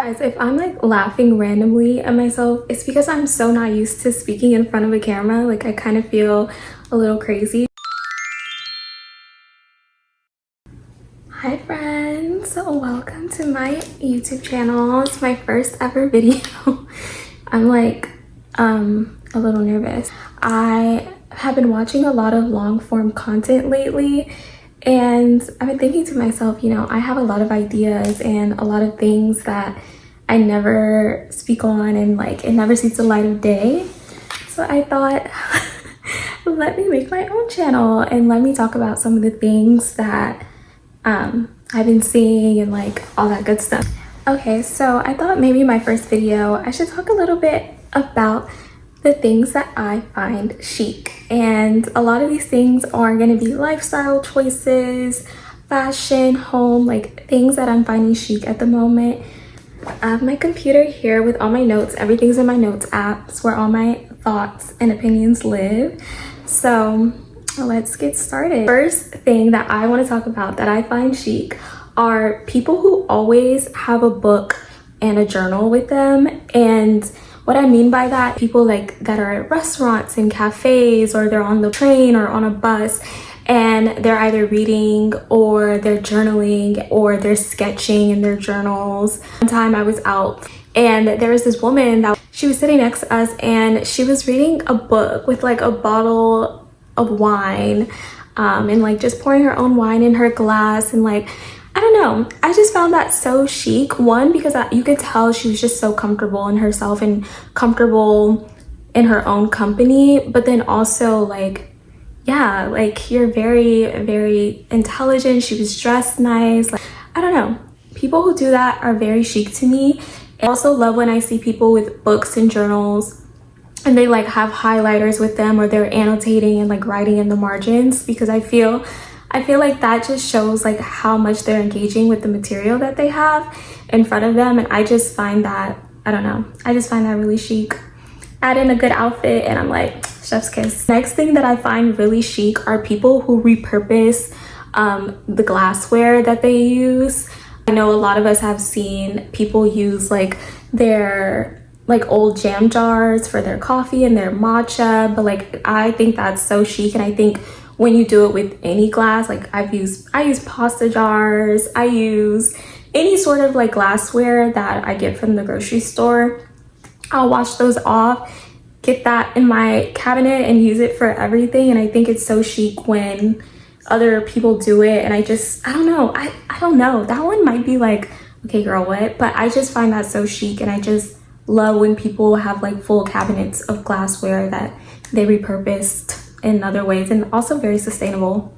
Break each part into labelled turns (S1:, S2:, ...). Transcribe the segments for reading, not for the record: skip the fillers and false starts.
S1: Guys, if I'm like laughing randomly at myself, it's because I'm so not used to speaking in front of a camera. Like I kind of feel a little crazy. Hi friends, welcome to my YouTube channel. It's my first ever video. I'm like a little nervous. I have been watching a lot of long form content lately, and I've been thinking to myself, you know, I have a lot of ideas and a lot of things that I never speak on, and like it never sees the light of day. So I thought, let me make my own channel and let me talk about some of the things that I've been seeing and like all that good stuff. Okay, so I thought maybe my first video, I should talk a little bit about the things that I find chic. And a lot of these things are gonna be lifestyle choices, fashion, home, like things that I'm finding chic at the moment. I have my computer here with all my notes. Everything's in my notes app. It's where all my thoughts and opinions live. So let's get started. First thing that I want to talk about that I find chic are people who always have a book and a journal with them. And what I mean by that, people like that are at restaurants and cafes, or they're on the train or on a bus, and they're either reading or they're journaling or they're sketching in their journals. One time I was out and there was this woman that she was sitting next to us, and she was reading a book with like a bottle of wine, and like just pouring her own wine in her glass. And like, I don't know, I just found that so chic. One, because you could tell she was just so comfortable in herself and comfortable in her own company. But then also like, yeah, like you're very, very intelligent. She was dressed nice. Like, I don't know, people who do that are very chic to me. I also love when I see people with books and journals and they like have highlighters with them, or they're annotating and like writing in the margins, because I feel like that just shows like how much they're engaging with the material that they have in front of them. And I just find that, I don't know, I just find that really chic. Add in a good outfit and I'm like, chef's kiss. Next thing that I find really chic are people who repurpose the glassware that they use. I know a lot of us have seen people use like their like old jam jars for their coffee and their matcha, but like I think that's so chic. And I think when you do it with any glass, like I use pasta jars, I use any sort of like glassware that I get from the grocery store. I'll wash those off, get that in my cabinet and use it for everything. And I think it's so chic when other people do it. And I don't know, I don't know, that one might be like, okay girl, what? But I just find that so chic, and I just love when people have like full cabinets of glassware that they repurposed in other ways, and also very sustainable.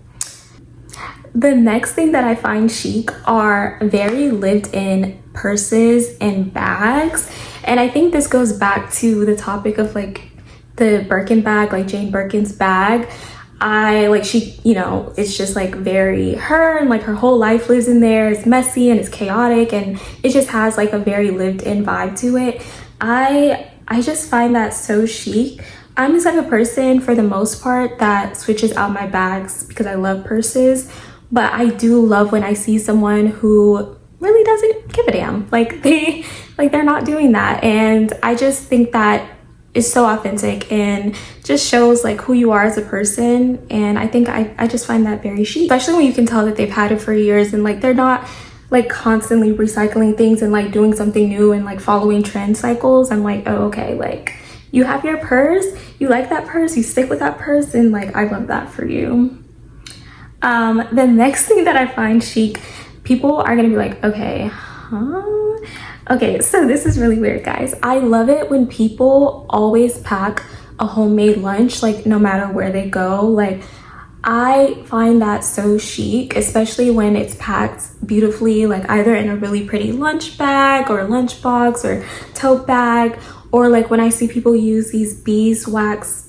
S1: The next thing that I find chic are very lived in purses and bags. And I think this goes back to the topic of like the Birkin bag, like Jane Birkin's bag. She, you know, it's just like very her, and like her whole life lives in there. It's messy and it's chaotic, and it just has like a very lived in vibe to it. I just find that so chic. I'm the type of person, for the most part, that switches out my bags because I love purses. But I do love when I see someone who really doesn't give a damn. Like they're not doing that. And I just think that is so authentic and just shows like who you are as a person. And I think I just find that very chic, especially when you can tell that they've had it for years, and like they're not like constantly recycling things and like doing something new and like following trend cycles. I'm like, oh, okay, like you have your purse, you like that purse, you stick with that purse, and like I love that for you. The next thing that I find chic, people are gonna be like, okay, huh? Okay, so this is really weird, guys. I love it when people always pack a homemade lunch, like no matter where they go. Like I find that so chic, especially when it's packed beautifully, like either in a really pretty lunch bag or lunch box or tote bag, or like when I see people use these beeswax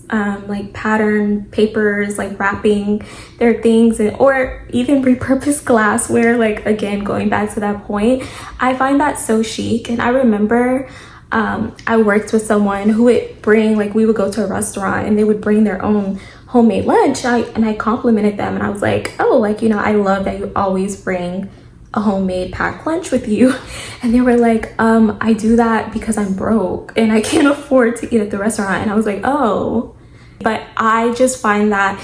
S1: like pattern papers, like wrapping their things, or even repurposed glassware. Like again, going back to that point, I find that so chic. And I remember I worked with someone who would bring, like we would go to a restaurant and they would bring their own homemade lunch, and I complimented them, and I was like, oh, like, you know, I love that you always bring a homemade packed lunch with you. And they were like, I do that because I'm broke and I can't afford to eat at the restaurant. And I was like, oh. But I just find that,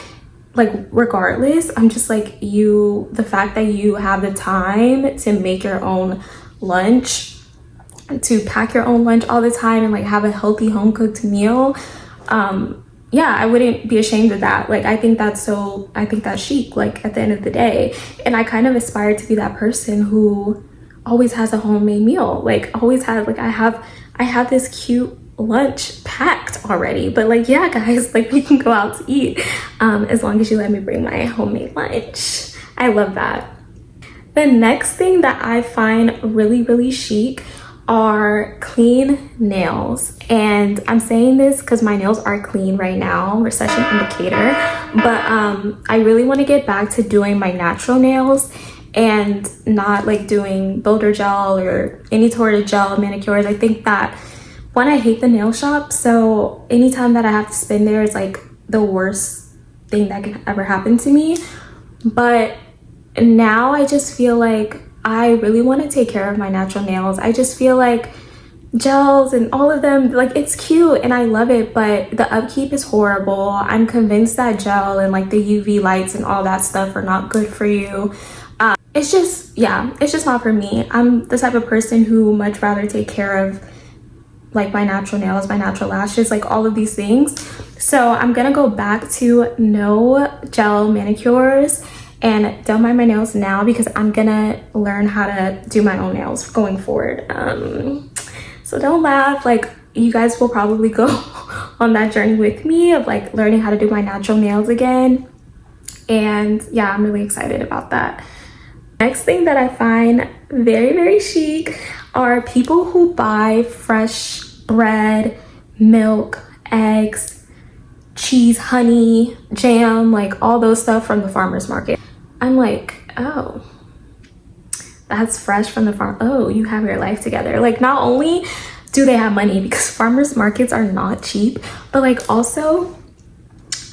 S1: like, regardless, I'm just like, the fact that you have the time to make your own lunch, to pack your own lunch all the time and like have a healthy home cooked meal, yeah, I wouldn't be ashamed of that. Like, I think that's chic, like, at the end of the day. And I kind of aspire to be that person who always has a homemade meal, like always has, like, I have this cute lunch packed already. But like, yeah guys, like, we can go out to eat as long as you let me bring my homemade lunch. I love that. The next thing that I find really, really chic are clean nails. And I'm saying this because my nails are clean right now, recession indicator, but I really want to get back to doing my natural nails and not like doing builder gel or any sort of gel manicures. I think that, one, I hate the nail shop, so anytime that I have to spend there is like the worst thing that can ever happen to me. But now I just feel like I really want to take care of my natural nails. I just feel like gels and all of them, like, it's cute and I love it, but the upkeep is horrible. I'm convinced that gel and like the UV lights and all that stuff are not good for you. It's just, yeah, it's just not for me. I'm the type of person who much rather take care of like my natural nails, my natural lashes, like all of these things. So I'm gonna go back to no gel manicures and don't mind my nails now, because I'm gonna learn how to do my own nails going forward. So don't laugh, like, you guys will probably go on that journey with me of like learning how to do my natural nails again. And yeah, I'm really excited about that. Next thing that I find very, very chic are people who buy fresh bread, milk, eggs, cheese, honey, jam, like all those stuff from the farmer's market. I'm like, oh, that's fresh from the farm. Oh, you have your life together. Like, not only do they have money, because farmers markets are not cheap, but like also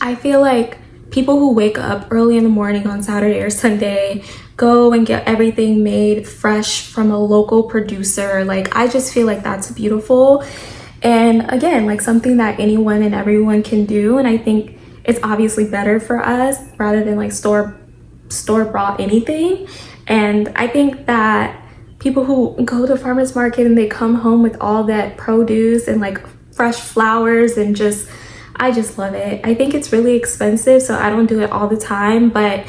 S1: I feel like people who wake up early in the morning on Saturday or Sunday, go and get everything made fresh from a local producer, like, I just feel like that's beautiful. And again, like, something that anyone and everyone can do. And I think it's obviously better for us rather than like store-bought anything. And I think that people who go to farmers market and they come home with all that produce and like fresh flowers and I just love it. I think it's really expensive, so I don't do it all the time, but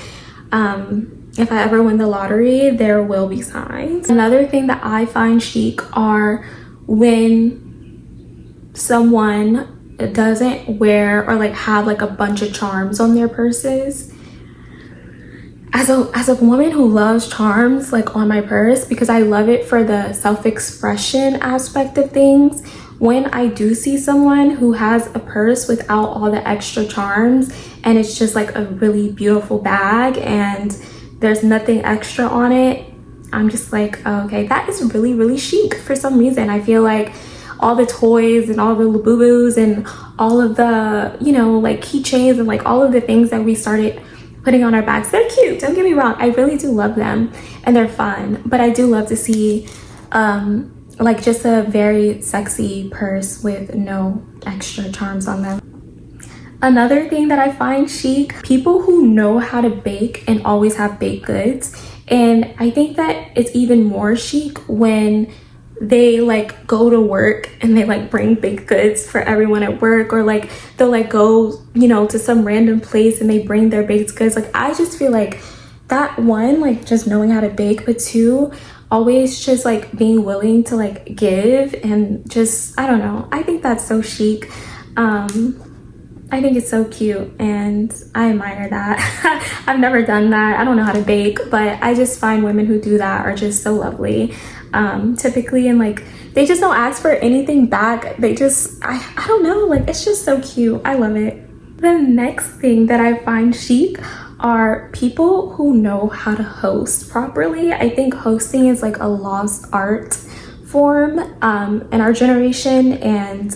S1: if I ever win the lottery, there will be signs. Another thing that I find chic are when someone doesn't wear or like have like a bunch of charms on their purses. As a woman who loves charms like on my purse, because I love it for the self-expression aspect of things, when I do see someone who has a purse without all the extra charms and it's just like a really beautiful bag and there's nothing extra on it, I'm just like, oh, okay, that is really, really chic for some reason. I feel like all the toys and all the Labubu's and all of the, you know, like keychains and like all of the things that we started putting on our bags, they're cute, don't get me wrong, I really do love them and they're fun, but I do love to see like just a very sexy purse with no extra charms on them. Another thing that I find chic, people who know how to bake and always have baked goods. And I think that it's even more chic when they like go to work and they like bring baked goods for everyone at work, or like they'll like go, you know, to some random place and they bring their baked goods. Like, I just feel like that, one, like just knowing how to bake, but two, always just like being willing to like give, and just, I don't know, I think that's so chic. I think it's so cute and I admire that. I've never done that, I don't know how to bake, but I just find women who do that are just so lovely, typically, and like they just don't ask for anything back. They just, I don't know, like, it's just so cute. I love it. The next thing that I find chic are people who know how to host properly. I think hosting is like a lost art form in our generation, and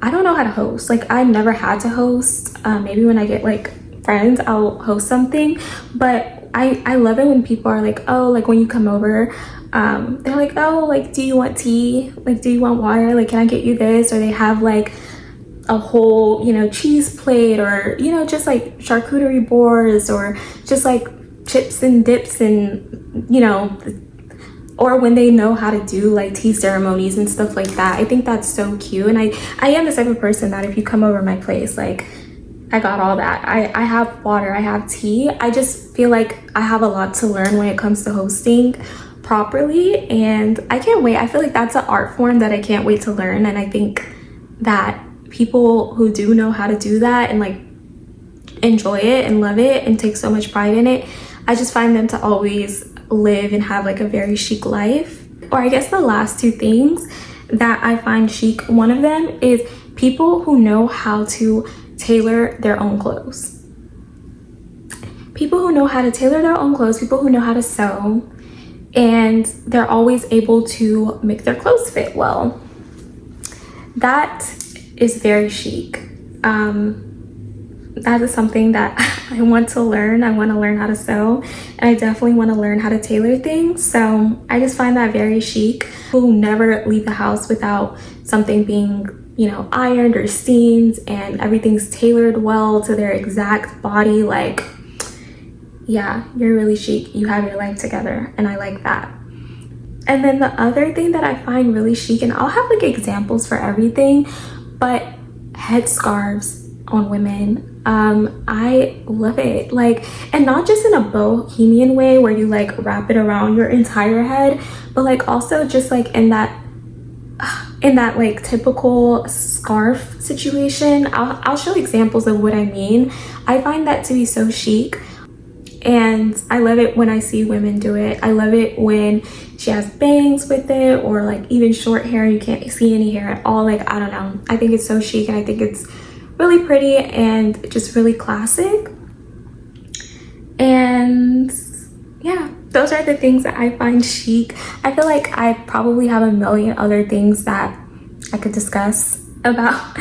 S1: I don't know how to host. Like, I never had to host. Maybe when I get like friends, I'll host something, but I love it when people are like, oh, like when you come over, they're like, oh, like, do you want tea? Like, do you want water? Like, can I get you this? Or they have like a whole, you know, cheese plate, or, you know, just like charcuterie boards, or just like chips and dips, and, you know, or when they know how to do like tea ceremonies and stuff like that. I think that's so cute. And I am the type of person that if you come over my place, like, I got all that. I have water, I have tea. I just feel like I have a lot to learn when it comes to hosting properly, and I can't wait. I feel like that's an art form that I can't wait to learn, and I think that people who do know how to do that and like enjoy it and love it and take so much pride in it, I just find them to always live and have like a very chic life. Or I guess the last two things that I find chic, one of them is people who know how to tailor their own clothes. People who know how to tailor their own clothes, people who know how to sew, and they're always able to make their clothes fit well. That is very chic. That is something that I want to learn. I want to learn how to sew, and I definitely want to learn how to tailor things. So I just find that very chic. People who never leave the house without something being, you know, ironed or steamed, and everything's tailored well to their exact body. Like, yeah, you're really chic. You have your life together, and I like that. And then the other thing that I find really chic, and I'll have like examples for everything, but headscarves on women. I love it. Like, and not just in a bohemian way where you like wrap it around your entire head, but like also just like in that like typical scarf situation. I'll show examples of what I mean. I find that to be so chic, and I love it when I see women do it. I love it when she has bangs with it, or like even short hair, you can't see any hair at all. Like, I don't know, I think it's so chic, and I think it's really pretty and just really classic. And yeah, those are the things that I find chic. I feel like I probably have a million other things that I could discuss about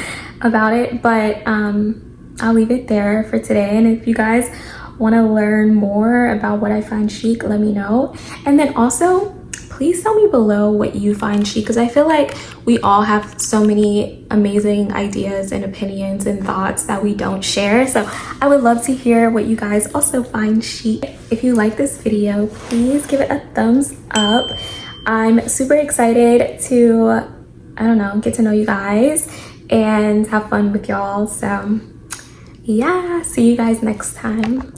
S1: it, but I'll leave it there for today. And if you guys want to learn more about what I find chic, let me know. And then also, please tell me below what you find chic, because I feel like we all have so many amazing ideas and opinions and thoughts that we don't share. So I would love to hear what you guys also find chic. If you like this video, please give it a thumbs up. I'm super excited to, I don't know, get to know you guys and have fun with y'all. So yeah, see you guys next time.